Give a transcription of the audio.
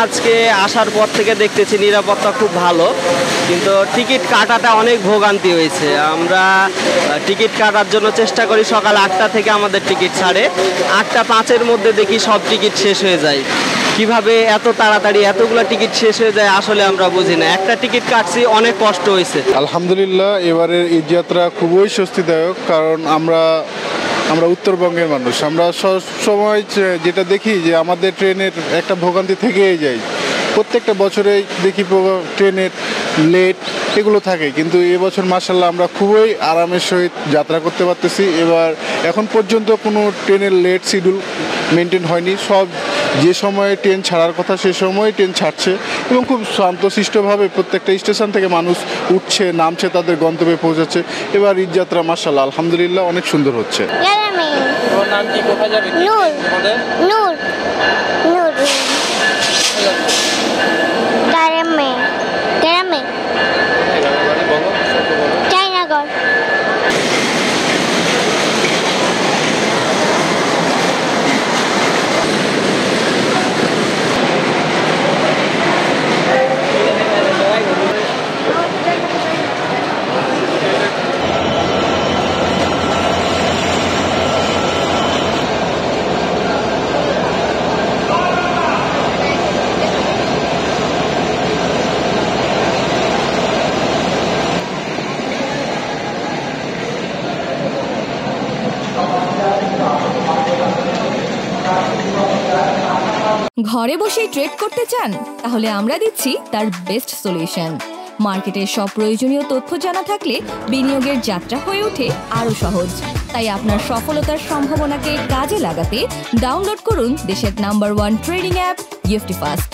আজকে আসার পর থেকে দেখতেছি নিরাপত্তা খুব ভালো, কিন্তু টিকিট কাটাটা অনেক ভোগান্তি হয়েছে। আমরা টিকিট কাটার জন্য চেষ্টা করি, সকাল 8টা থেকে আমাদের টিকিট ছাড়ে, 8টা 5-এর মধ্যে দেখি সব টিকিট শেষ হয়ে যায়। কিভাবে এত তাড়াতাড়ি এতগুলো টিকিট শেষ হয়ে যায় আসলে আমরা বুঝি না। একটা টিকিট কাটছি, অনেক কষ্ট হয়েছে। আলহামদুলিল্লাহ, এবারের ঈদ যাত্রা খুবই স্বস্তিদায়ক, কারণ আমরা উত্তরবঙ্গের মানুষ। আমরা সবসময় যেটা দেখি যে আমাদের ট্রেনের একটা ভোগান্তি থেকেই যায়। প্রত্যেকটা বছরে দেখি ট্রেনের লেট এগুলো থাকে, কিন্তু এবছর মাশাআল্লাহ আমরা খুবই আরামের সহিত যাত্রা করতে পারতেছি। এখন পর্যন্ত কোনো ট্রেনের লেট শিডিউল মেনটেন হয়নি। সব যে সময়ে ট্রেন ছাড়ার কথা সে সময় ট্রেন ছাড়ছে এবং খুব শান্তশিষ্টভাবে প্রত্যেকটা স্টেশন থেকে মানুষ উঠছে, নামছে, তাদের গন্তব্যে পৌঁছাচ্ছে। এবার ঈদ যাত্রা মাশাআল্লাহ আলহামদুলিল্লাহ অনেক সুন্দর হচ্ছে। ঘরে বসেই ট্রেড করতে চান? তাহলে আমরা দিচ্ছি তার বেস্ট সলিউশন। মার্কেটের সব প্রয়োজনীয় তথ্য জানা থাকলে বিনিয়োগের যাত্রা হয়ে ওঠে আরো সহজ। তাই আপনার সফলতার সম্ভাবনাকে কাজে লাগাতে ডাউনলোড করুন দেশের নাম্বার 1 ট্রেডিং অ্যাপ গিফটিফাস্ট।